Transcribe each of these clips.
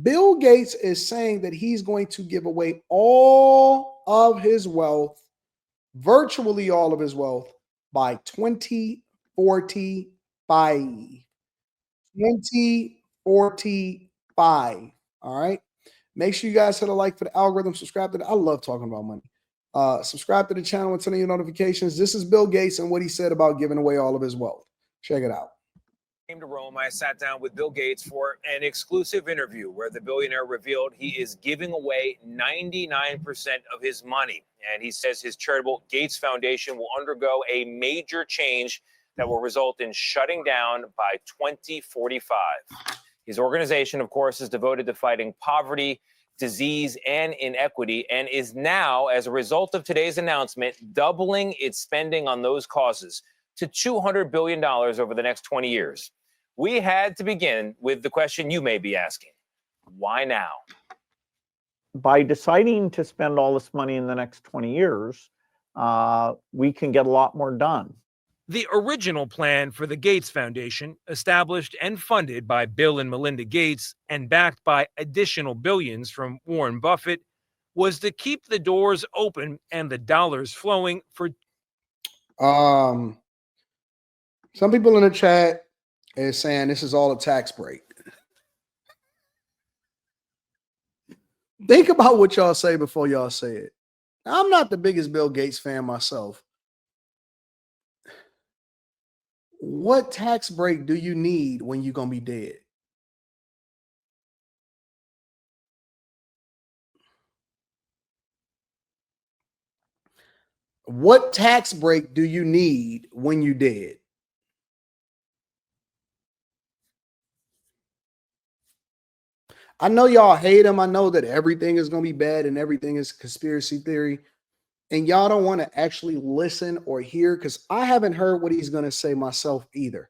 Bill Gates is saying that he's going to give away all of his wealth, virtually all of his wealth, by 2045. 2045. All right. Make sure you guys hit a like for the algorithm. Subscribe to I love talking about money. Subscribe to the channel and turn on your notifications. This is Bill Gates and what he said about giving away all of his wealth. Check it out. Came to Rome, I sat down with Bill Gates for an exclusive interview where the billionaire revealed he is giving away 99% of his money. And he says his charitable Gates Foundation will undergo a major change that will result in shutting down by 2045. His organization, of course, is devoted to fighting poverty, disease, and inequity, and is now, as a result of today's announcement, doubling its spending on those causes to $200 billion over the next 20 years. We had to begin with the question you may be asking. Why now? By deciding to spend all this money in the next 20 years, we can get a lot more done. The original plan for the Gates Foundation, established and funded by Bill and Melinda Gates and backed by additional billions from Warren Buffett, was to keep the doors open and the dollars flowing for... Some people in the chat is saying this is all a tax break. Think about what y'all say before y'all say it. I'm not the biggest Bill Gates fan myself. What tax break do you need when you're going to be dead? What tax break do you need when you're dead? I know y'all hate him. I know that everything is going to be bad and everything is conspiracy theory. And y'all don't want to actually listen or hear because I haven't heard what he's going to say myself either.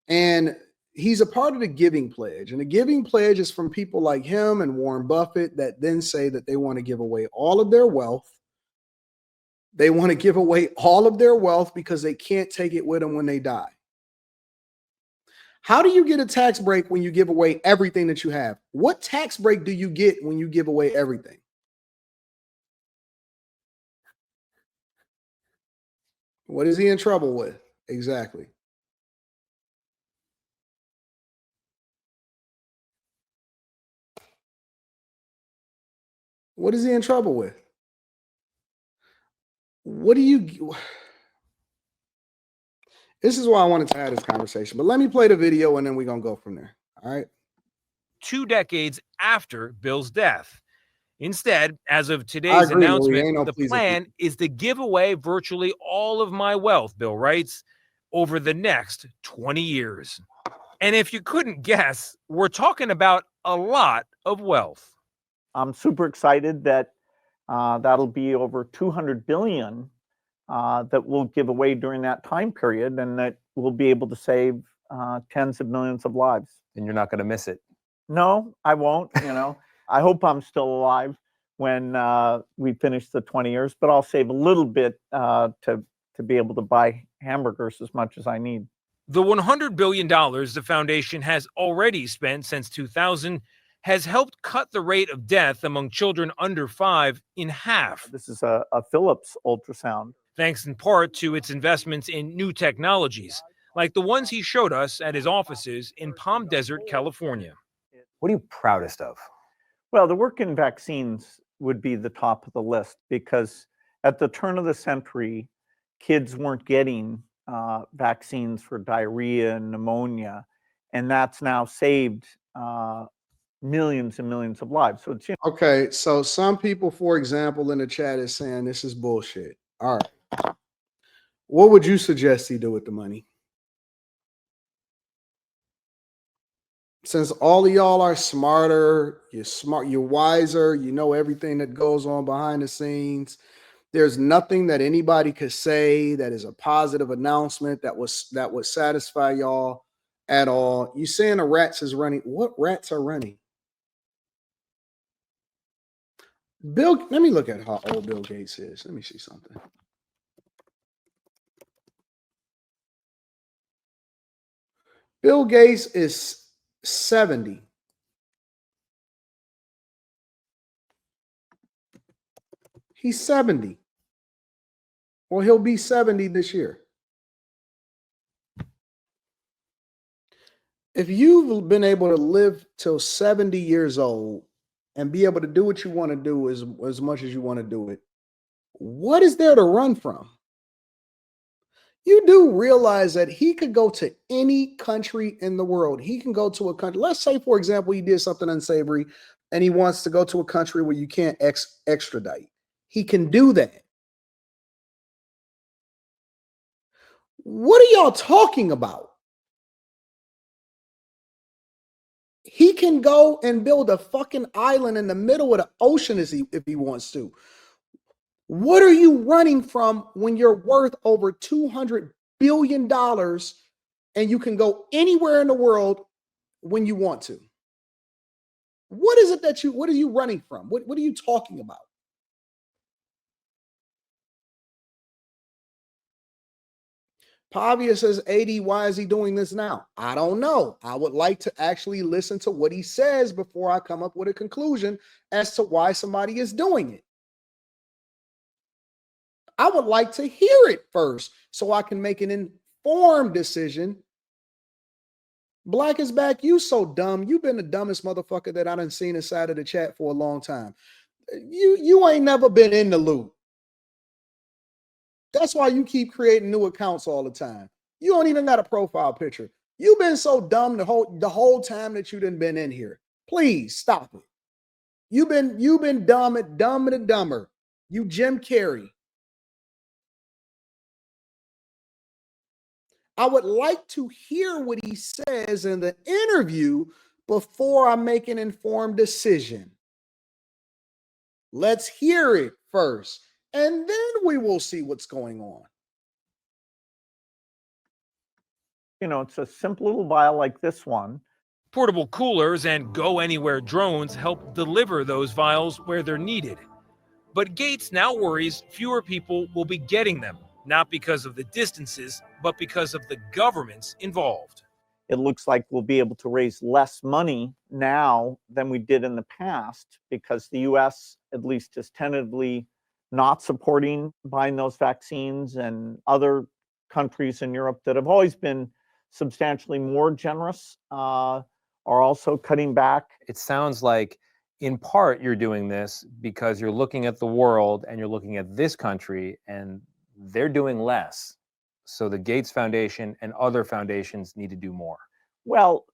And he's a part of the Giving Pledge. And the Giving Pledge is from people like him and Warren Buffett that then say that they want to give away all of their wealth. They want to give away all of their wealth because they can't take it with them when they die. How do you get a tax break when you give away everything that you have? What tax break do you get when you give away everything? What is he in trouble with? Exactly. What is he in trouble with? What do you... This is why I wanted to have this conversation. But let me play the video and then we're going to go from there. All right. 2 decades after Bill's death. Instead, as of today's announcement, the plan is to give away virtually all of my wealth, Bill writes, over the next 20 years. And if you couldn't guess, we're talking about a lot of wealth. I'm super excited that that'll be over 200 billion that we'll give away during that time period, and that we'll be able to save tens of millions of lives. And you're not going to miss it. No, I won't. I hope I'm still alive when we finish the 20 years, but I'll save a little bit to be able to buy hamburgers as much as I need. The $100 billion the foundation has already spent since 2000 has helped cut the rate of death among children under 5 in half. This is a Philips ultrasound. Thanks in part to its investments in new technologies, like the ones he showed us at his offices in Palm Desert, California. What are you proudest of? Well, the work in vaccines would be the top of the list because at the turn of the century, kids weren't getting vaccines for diarrhea and pneumonia, and that's now saved millions and millions of lives. So it's okay. So some people, for example, in the chat is saying this is bullshit. All right. What would you suggest he do with the money? Since all of y'all are smarter, you're wiser, you know everything that goes on behind the scenes. There's nothing that anybody could say that is a positive announcement that would satisfy y'all at all. You saying the rats is running? What rats are running? Bill, let me look at how old Bill Gates is. Let me see something. Bill Gates is 70. He's 70. Well, he'll be 70 this year. If you've been able to live till 70 years old and be able to do what you want to do as much as you want to do it, what is there to run from? You do realize that he could go to any country in the world. He can go to a country. Let's say, for example, he did something unsavory and he wants to go to a country where you can't extradite. He can do that. What are y'all talking about? He can go and build a fucking island in the middle of the ocean if he wants to. What are you running from when you're worth over $200 billion and you can go anywhere in the world when you want to? What is it what are you running from? What are you talking about? Pavia says, AD, why is he doing this now? I don't know. I would like to actually listen to what he says before I come up with a conclusion as to why somebody is doing it. I would like to hear it first so I can make an informed decision. Black is back. You so dumb. You've been the dumbest motherfucker that I done seen inside of the chat for a long time. You ain't never been in the loop. That's why you keep creating new accounts all the time. You don't even got a profile picture. You've been so dumb the whole time that you done been in here. Please stop it. You've been dumb and dumber. You Jim Carrey. I would like to hear what he says in the interview before I make an informed decision. Let's hear it first, and then we will see what's going on. You know, it's a simple little vial like this one. Portable coolers and Go Anywhere drones help deliver those vials where they're needed. But Gates now worries fewer people will be getting them, not because of the distances, but because of the governments involved. It looks like we'll be able to raise less money now than we did in the past because the US at least is tentatively not supporting buying those vaccines, and other countries in Europe that have always been substantially more generous are also cutting back. It sounds like in part you're doing this because you're looking at the world and you're looking at this country and they're doing less. So the Gates Foundation and other foundations need to do more. Well,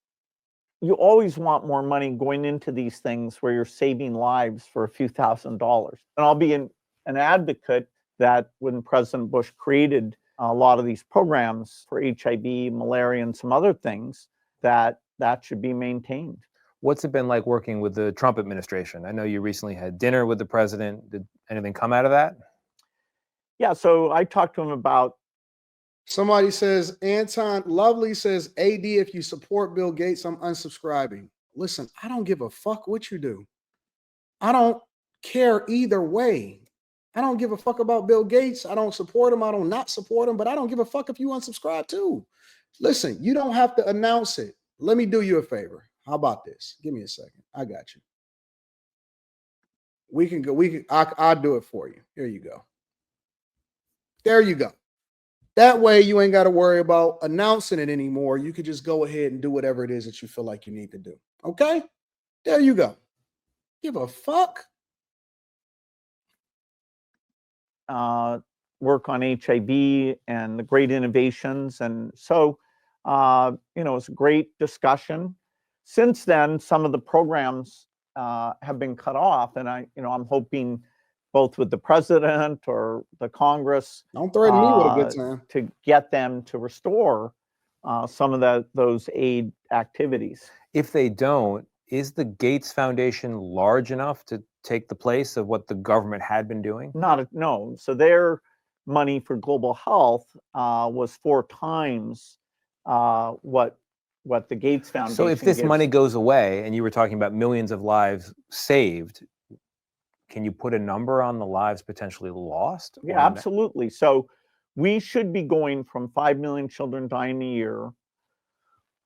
you always want more money going into these things where you're saving lives for a few $1,000s. And I'll be an advocate that when President Bush created a lot of these programs for HIV, malaria, and some other things, that should be maintained. What's it been like working with the Trump administration? I know you recently had dinner with the president. Did anything come out of that? Yeah, so I talked to him about. Somebody says, Anton Lovely says, AD, if you support Bill Gates, I'm unsubscribing. Listen, I don't give a fuck what you do. I don't care either way. I don't give a fuck about Bill Gates. I don't support him. I don't not support him, but I don't give a fuck if you unsubscribe too. Listen, you don't have to announce it. Let me do you a favor. How about this? Give me a second. I got you. We can go. I'll do it for you. Here you go. There you go. That way you ain't got to worry about announcing it anymore. You could just go ahead and do whatever it is that you feel like you need to do. Okay? There you go. Give a fuck. Work on HIV and the great innovations. And so, it's a great discussion. Since then, some of the programs have been cut off, and I'm hoping both with the president or the Congress, don't threaten me with a good time, to get them to restore some of those aid activities. If they don't, is the Gates Foundation large enough to take the place of what the government had been doing? No. So their money for global health was 4 times what the Gates Foundation. So if this money goes away, and you were talking about millions of lives saved, can you put a number on the lives potentially lost? Yeah, absolutely. So we should be going from 5 million children dying a year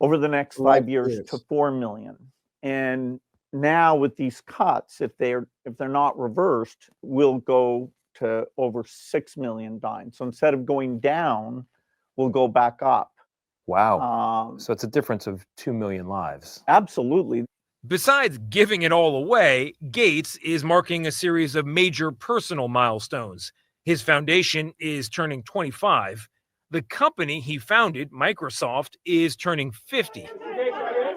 over the next 5 years to 4 million. And now with these cuts, if they're not reversed, we'll go to over 6 million dying. So instead of going down, we'll go back up. Wow. So it's a difference of 2 million lives. Absolutely. Besides giving it all away, Gates is marking a series of major personal milestones. His foundation is turning 25. The company he founded, Microsoft, is turning 50.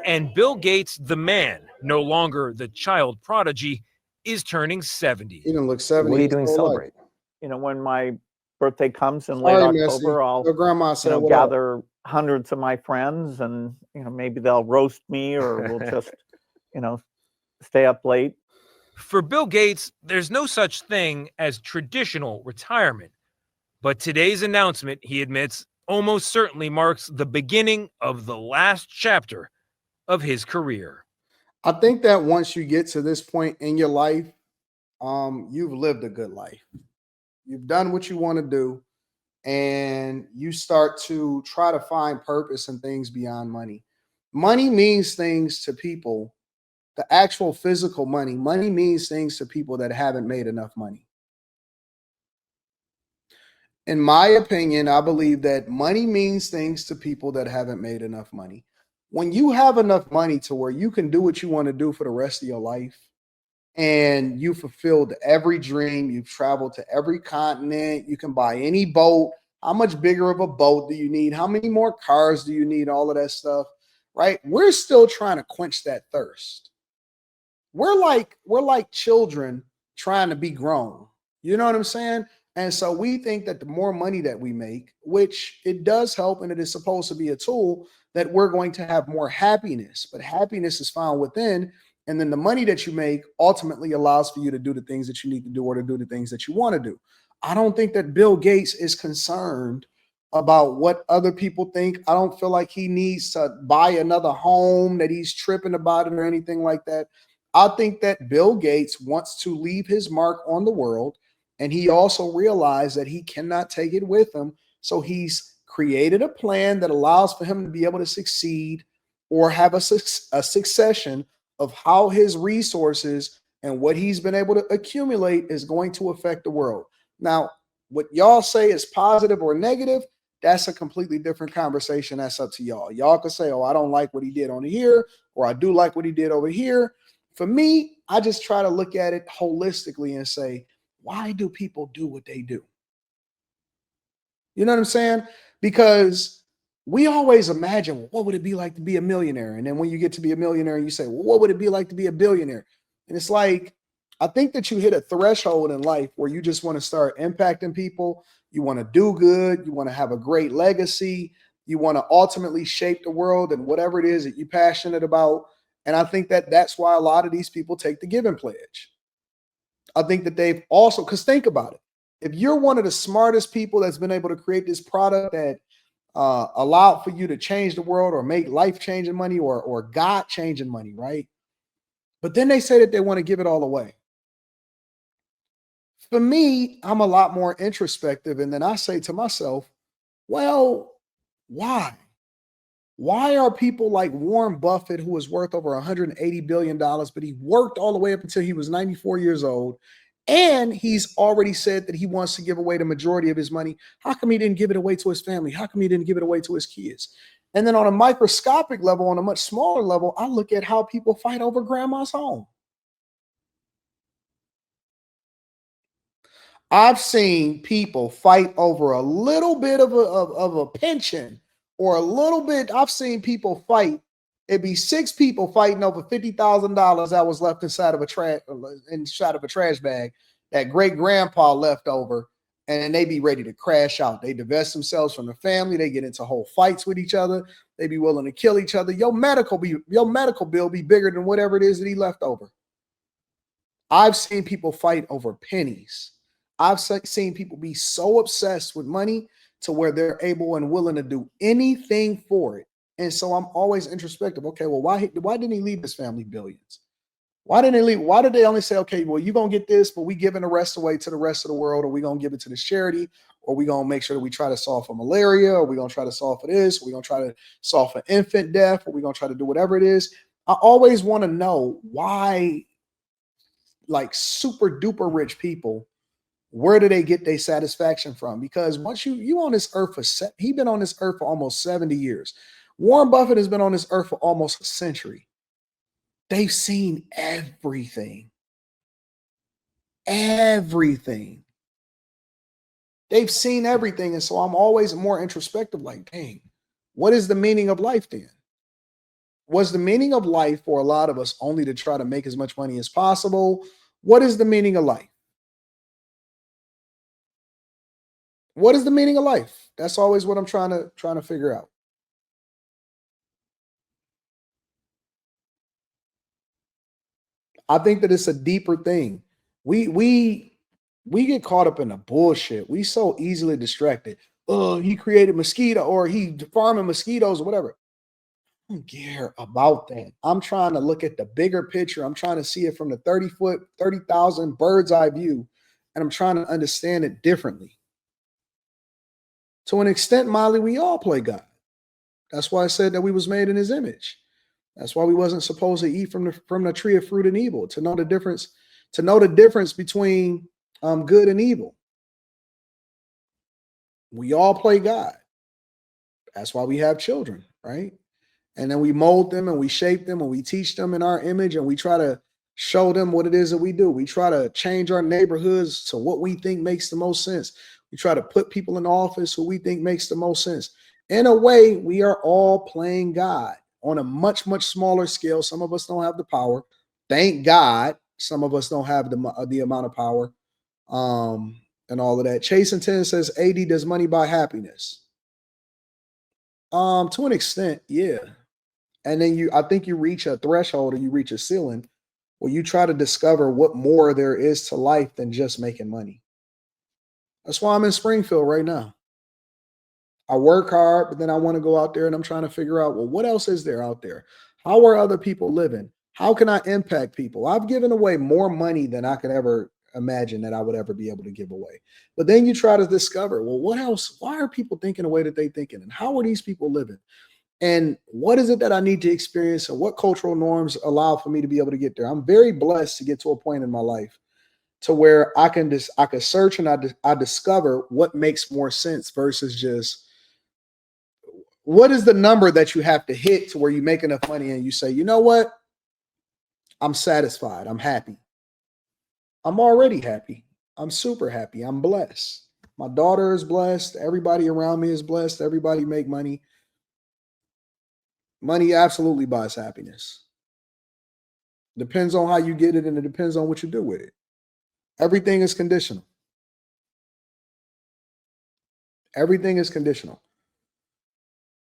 And Bill Gates, the man, no longer the child prodigy, is turning 70. He done look 70. What are you his doing to whole life. celebrate? You know, when my birthday comes in late Sorry, Missy. October, I'll Your grandma said what up. gather hundreds of my friends, and maybe they'll roast me, or we'll just stay up late. For Bill Gates, there's no such thing as traditional retirement. But today's announcement, he admits, almost certainly marks the beginning of the last chapter of his career. I think that once you get to this point in your life, you've lived a good life. You've done what you want to do, and you start to try to find purpose in things beyond money. Money means things to people. The actual physical money means things to people that haven't made enough money. In my opinion, I believe that money means things to people that haven't made enough money. When you have enough money to where you can do what you want to do for the rest of your life, and you fulfilled every dream, you've traveled to every continent, you can buy any boat. How much bigger of a boat do you need? How many more cars do you need? All of that stuff, right? We're still trying to quench that thirst. We're like children trying to be grown. You know what I'm saying? And so we think that the more money that we make, which it does help, and it is supposed to be a tool, that we're going to have more happiness. But happiness is found within. And then the money that you make ultimately allows for you to do the things that you need to do, or to do the things that you want to do. I don't think that Bill Gates is concerned about what other people think. I don't feel like he needs to buy another home, that he's tripping about it or anything like that. I think that Bill Gates wants to leave his mark on the world, and he also realized that he cannot take it with him. So he's created a plan that allows for him to be able to succeed, or have a succession of how his resources and what he's been able to accumulate is going to affect the world. Now, what y'all say is positive or negative, that's a completely different conversation. That's up to y'all. Y'all can say, oh, I don't like what he did on here, or I do like what he did over here. For me, I just try to look at it holistically and say, why do people do what they do? You know what I'm saying? Because we always imagine, well, what would it be like to be a millionaire? And then when you get to be a millionaire, you say, well, what would it be like to be a billionaire? And it's like, I think that you hit a threshold in life where you just want to start impacting people. You want to do good. You want to have a great legacy. You want to ultimately shape the world and whatever it is that you're passionate about. And I think that that's why a lot of these people take the Giving Pledge. I think that they've also, because think about it. If you're one of the smartest people that's been able to create this product that allowed for you to change the world, or make life-changing money, or God-changing money, right? But then they say that they want to give it all away. For me, I'm a lot more introspective, and then I say to myself, well, why? Why are people like Warren Buffett, who is worth over $180 billion, but he worked all the way up until he was 94 years old, and he's already said that he wants to give away the majority of his money? How come he didn't give it away to his family? How come he didn't give it away to his kids? And then on a microscopic level, on a much smaller level, I look at how people fight over grandma's home. I've seen people fight over a little bit of a pension, or a little bit. I've seen people fight. It'd be 6 people fighting over $50,000 that was left inside of a trash bag that great grandpa left over, and then they be ready to crash out. They divest themselves from the family. They get into whole fights with each other. They be willing to kill each other. Your medical bill be bigger than whatever it is that he left over. I've seen people fight over pennies. I've seen people be so obsessed with money to where they're able and willing to do anything for it. And so I'm always introspective. Okay, well, why didn't he leave his family billions? Why didn't they leave? Why did they only say, okay, well, you're going to get this, but we giving the rest away to the rest of the world, or we going to give it to this charity, or we going to make sure that we try to solve for malaria, or we going to try to solve for this, or we going to try to solve for infant death, or we going to try to do whatever it is. I always want to know why, like super duper rich people Where do they get their satisfaction from? Because once you on this earth he been on this earth for almost 70 years. Warren Buffett has been on this earth for almost a century. They've seen everything. Everything. They've seen everything. And so I'm always more introspective, like, dang, what is the meaning of life then? Was the meaning of life for a lot of us only to try to make as much money as possible? What is the meaning of life? What is the meaning of life? That's always what I'm trying to figure out. I think that it's a deeper thing. We get caught up in the bullshit. We so easily distracted. Oh, he created mosquito or he farming mosquitoes or whatever. I don't care about that. I'm trying to look at the bigger picture. I'm trying to see it from the 30-foot, 30,000 bird's eye view, and I'm trying to understand it differently. To an extent, Molly, we all play God. That's why I said that we was made in his image. That's why we wasn't supposed to eat from the tree of fruit and evil, to know the difference between good and evil. We all play God. That's why we have children, right? And then we mold them and we shape them and we teach them in our image and we try to show them what it is that we do. We try to change our neighborhoods to what we think makes the most sense. We try to put people in office who we think makes the most sense. In a way, we are all playing God on a much, much smaller scale. Some of us don't have the power. Thank God. Some of us don't have the amount of power and all of that. Chase and 10 says, AD, does money buy happiness? To an extent, yeah. And then I think you reach a threshold or you reach a ceiling where you try to discover what more there is to life than just making money. That's why I'm in Springfield right now. I work hard, but then I want to go out there and I'm trying to figure out, well, what else is there out there? How are other people living? How can I impact people? I've given away more money than I could ever imagine that I would ever be able to give away. But then you try to discover, well, what else? Why are people thinking the way that they're thinking? And how are these people living? And what is it that I need to experience and what cultural norms allow for me to be able to get there? I'm very blessed to get to a point in my life to where I can search and I discover what makes more sense versus just what is the number that you have to hit to where you make enough money and you say, you know what? I'm satisfied. I'm happy. I'm already happy. I'm super happy. I'm blessed. My daughter is blessed. Everybody around me is blessed. Everybody make money. Money absolutely buys happiness. Depends on how you get it and it depends on what you do with it. Everything is conditional. Everything is conditional.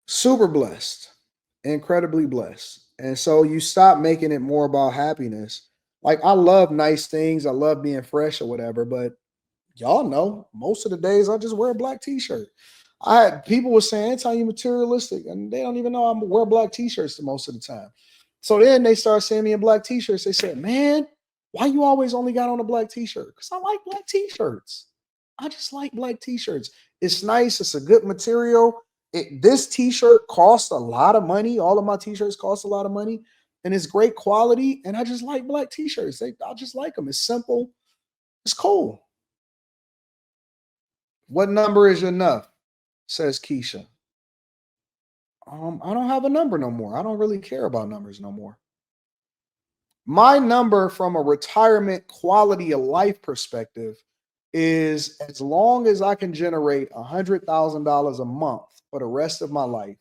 Super blessed, incredibly blessed. And so you stop making it more about happiness. Like I love nice things. I love being fresh or whatever, but y'all know most of the days I just wear a black t-shirt. I had people were saying, Anton, you materialistic, and they don't even know I'm wear black t-shirts the most of the time. So then they start seeing me in black t-shirts. They said, man, why you always only got on a black t-shirt? Because I like black t-shirts. I just like black t-shirts. It's nice. It's a good material. This t-shirt costs a lot of money. All of my t-shirts cost a lot of money. And it's great quality. And I just like black t-shirts. I just like them. It's simple. It's cool. What number is enough? Says Keisha. I don't have a number no more. I don't really care about numbers no more. My number from a retirement quality of life perspective is as long as I can generate $100,000 a month for the rest of my life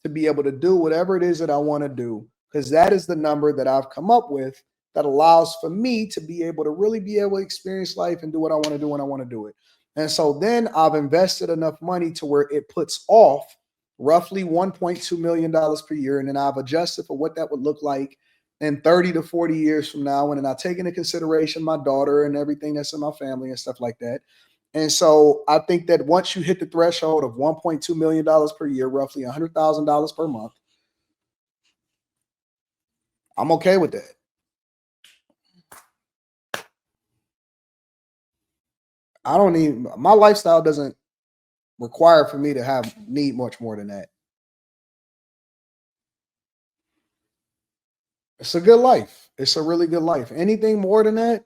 to be able to do whatever it is that I want to do, because that is the number that I've come up with that allows for me to be able to really be able to experience life and do what I want to do when I want to do it. And so then I've invested enough money to where it puts off roughly $1.2 million per year. And then I've adjusted for what that would look like in 30 to 40 years from now. And then I take into consideration my daughter and everything that's in my family and stuff like that. And so I think that once you hit the threshold of $1.2 million per year, roughly $100,000 per month, I'm okay with that. I don't need, my lifestyle doesn't require for me to need much more than that. It's a good life. It's a really good life. Anything more than that,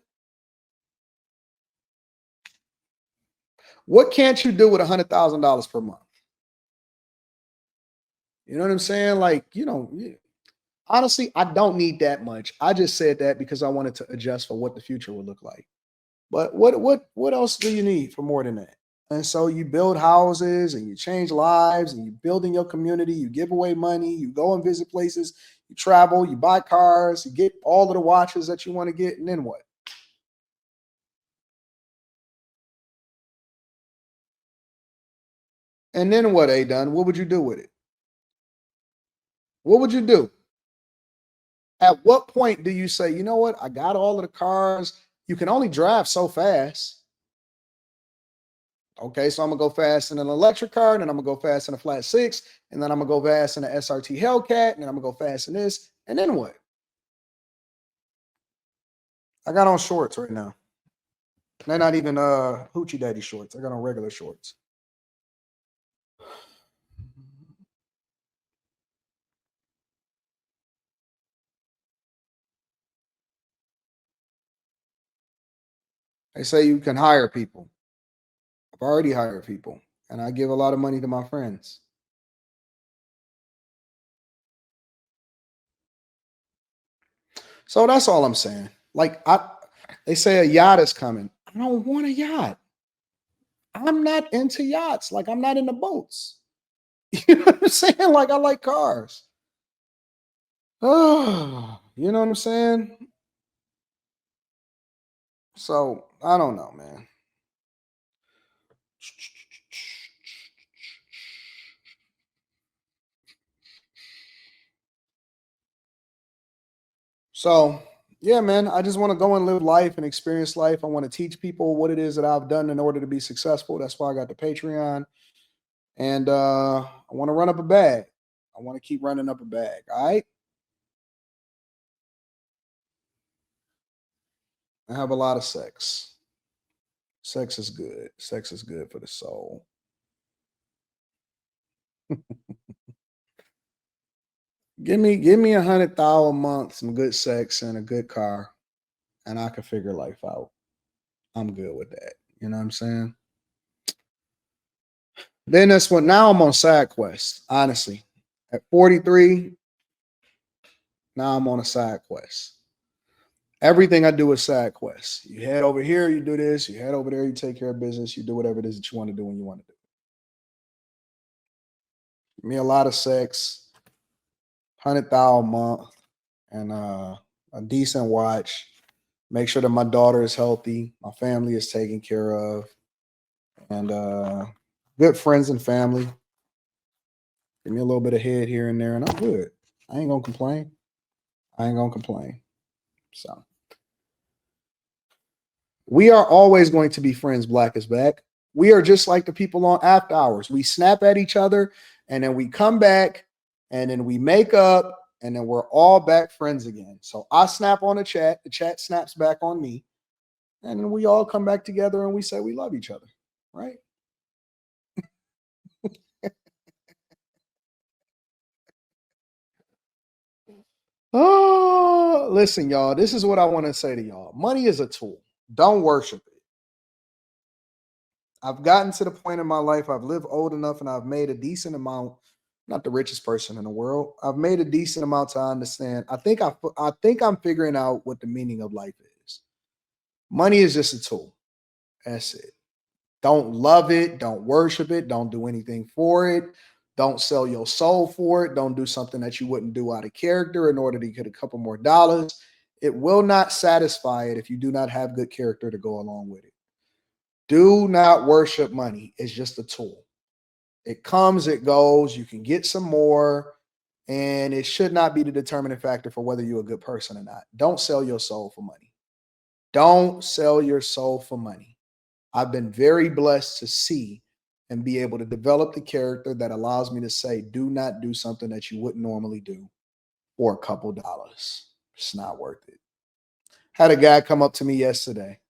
What can't you do with $100,000 per month? You know what I'm saying? Like, honestly, I don't need that much. I just said that because I wanted to adjust for what the future would look like. But what else do you need for more than that? And so you build houses and you change lives and you build in your community, you give away money, you go and visit places, you travel, you buy cars, you get all of the watches that you want to get, and then what? And then what, Adon? What would you do with it? What would you do? At what point do you say, you know what? I got all of the cars. You can only drive so fast. Okay, so I'm gonna go fast in an electric car, and then I'm gonna go fast in a flat six, and then I'm gonna go fast in an SRT Hellcat, and then I'm gonna go fast in this, and then what? I got on shorts right now. They're not even hoochie daddy shorts. I got on regular shorts. They say you can hire people. I've already hired people, and I give a lot of money to my friends. So that's all I'm saying. Like they say a yacht is coming. I don't want a yacht. I'm not into yachts. Like I'm not into boats. You know what I'm saying? Like I like cars. Oh, you know what I'm saying? So I don't know, man. So yeah, man, I just want to go and live life and experience life. I want to teach people what it is that I've done in order to be successful. That's why I got the Patreon. And I want to run up a bag. I want to keep running up a bag. All right. I have a lot of sex. Sex is good. Sex is good for the soul. Give me $100,000 a month, some good sex, and a good car, and I can figure life out. I'm good with that. You know what I'm saying? Then that's what. Now I'm on side quest. Honestly, at 43, now I'm on a side quest. Everything I do is side quests. You head over here, you do this. You head over there, you take care of business. You do whatever it is that you want to do when you want to do. Give me a lot of sex, $100,000 a month, and a decent watch. Make sure that my daughter is healthy, my family is taken care of, and good friends and family. Give me a little bit of head here and there, and I'm good. I ain't gonna complain. I ain't gonna complain. So we are always going to be friends. Black is back. We are just like the people on After Hours. We snap at each other, and then we come back, and then we make up, and then we're all back friends again. So I snap on the chat snaps back on me, and then we all come back together and we say we love each other, right? Oh, listen, y'all. This is what I want to say to y'all. Money is a tool. Don't worship it. I've gotten to the point in my life, I've lived old enough and I've made a decent amount, not the richest person in the world. I've made a decent amount to understand. I think I'm figuring out what the meaning of life is. Money is just a tool. That's it. Don't love it. Don't worship it. Don't do anything for it. Don't sell your soul for it. Don't do something that you wouldn't do out of character in order to get a couple more dollars. It will not satisfy it if you do not have good character to go along with it. Do not worship money. It's just a tool. It comes, it goes. You can get some more, and it should not be the determining factor for whether you're a good person or not. Don't sell your soul for money. Don't sell your soul for money. I've been very blessed to see and be able to develop the character that allows me to say, do not do something that you wouldn't normally do for a couple dollars. It's not worth it. Had a guy come up to me yesterday.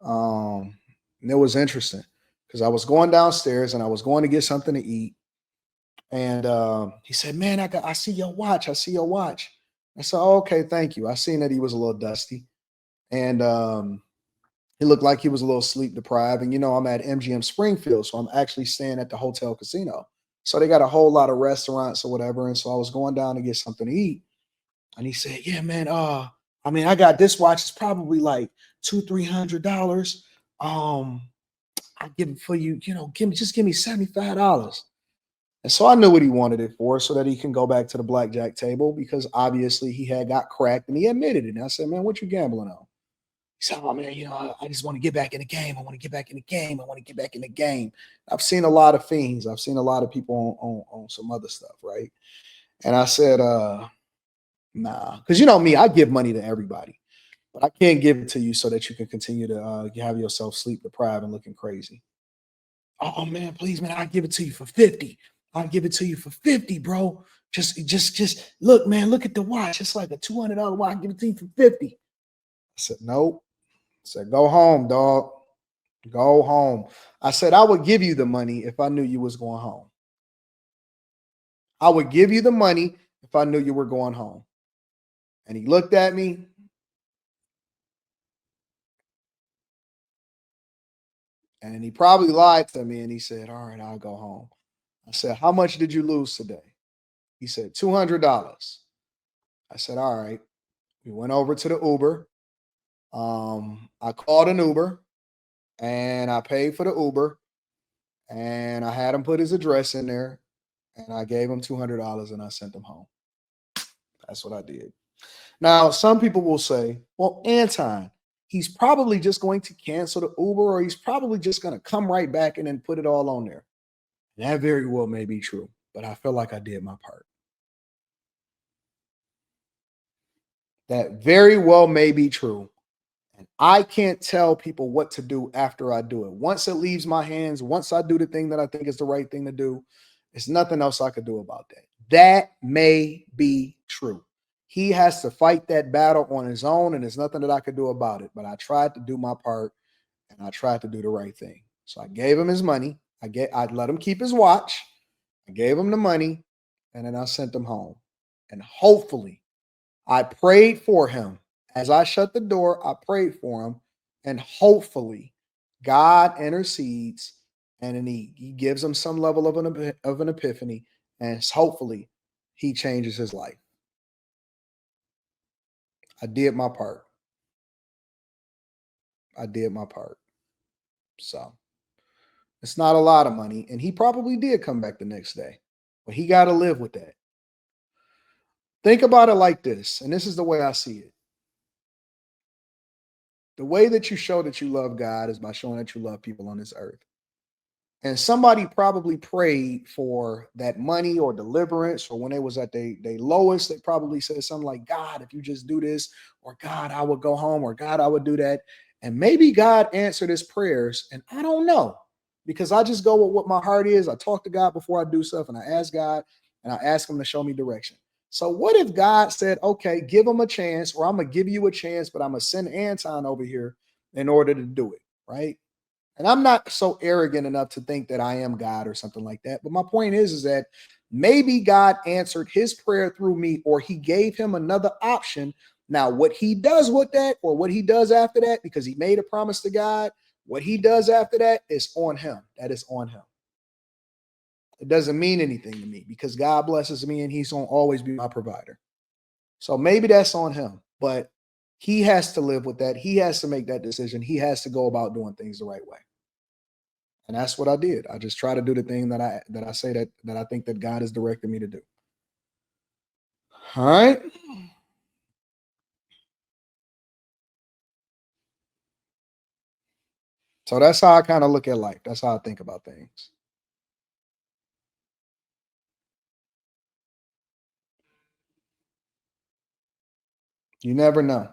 And it was interesting because I was going downstairs and I was going to get something to eat. And he said, man, I see your watch. I see your watch. I said, oh, okay, thank you. I seen that he was a little dusty. And He looked like he was a little sleep deprived. And, I'm at MGM Springfield. So I'm actually staying at the hotel casino. So they got a whole lot of restaurants or whatever. And so I was going down to get something to eat. And he said, yeah, man, I got this watch. It's probably like $200-300. I give it for you, give me $75. And so I knew what he wanted it for so that he can go back to the blackjack table because obviously he had got cracked and he admitted it. And I said, man, what you gambling on? He said, oh, man, I just want to get back in the game. I want to get back in the game. I want to get back in the game. I've seen a lot of fiends. I've seen a lot of people on some other stuff, right? And I said, nah, because me, I give money to everybody. But I can't give it to you so that you can continue to have yourself sleep deprived and looking crazy. Oh man, please, man, I'll give it to you for 50. I'll give it to you for 50, bro. Just look, man, look at the watch. It's like a $200 watch. I'll give it to you for 50. I said, nope. I said, go home, dog. Go home. I said, I would give you the money if I knew you was going home. I would give you the money if I knew you were going home. And he looked at me. And he probably lied to me and he said, all right, I'll go home. I said, how much did you lose today? He said, $200. I said, all right. We went over to the Uber. I called an Uber and I paid for the Uber and I had him put his address in there and I gave him $200 and I sent him home. That's what I did. Now, some people will say, well, Anton, he's probably just going to cancel the Uber or he's probably just going to come right back and then put it all on there. And that very well may be true, but I feel like I did my part. That very well may be true. And I can't tell people what to do after I do it. Once it leaves my hands, once I do the thing that I think is the right thing to do, there's nothing else I could do about that. That may be true. He has to fight that battle on his own, and there's nothing that I could do about it. But I tried to do my part, and I tried to do the right thing. So I gave him his money. I let him keep his watch. I gave him the money, and then I sent him home. And hopefully, I prayed for him. As I shut the door, I prayed for him. And hopefully, God intercedes, and then he gives him some level of an epiphany, and hopefully, he changes his life. I did my part. I did my part. So it's not a lot of money. And he probably did come back the next day. But he got to live with that. Think about it like this. And this is the way I see it. The way that you show that you love God is by showing that you love people on this earth. And somebody probably prayed for that money or deliverance, or when they was at their lowest, they probably said something like, God, if you just do this, or God, I would go home, or God, I would do that. And maybe God answered his prayers. And I don't know, because I just go with what my heart is. I talk to God before I do stuff, and I ask God, and I ask him to show me direction. So what if God said, okay, give him a chance, or I'm going to give you a chance, but I'm going to send Anton over here in order to do it, right? And I'm not so arrogant enough to think that I am God or something like that. But my point is that maybe God answered his prayer through me, or he gave him another option. Now, what he does with that, or what he does after that, because he made a promise to God, what he does after that is on him. That is on him. It doesn't mean anything to me because God blesses me and he's going to always be my provider. So maybe that's on him, but he has to live with that. He has to make that decision. He has to go about doing things the right way. And that's what I did. I just try to do the thing that I say that I think that God has directed me to do. All right. So that's how I kind of look at life. That's how I think about things. You never know.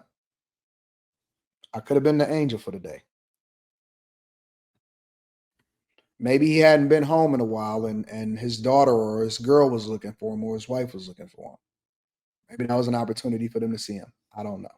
I could have been the angel for the day. Maybe he hadn't been home in a while and his daughter or his girl was looking for him or his wife was looking for him. Maybe that was an opportunity for them to see him. I don't know.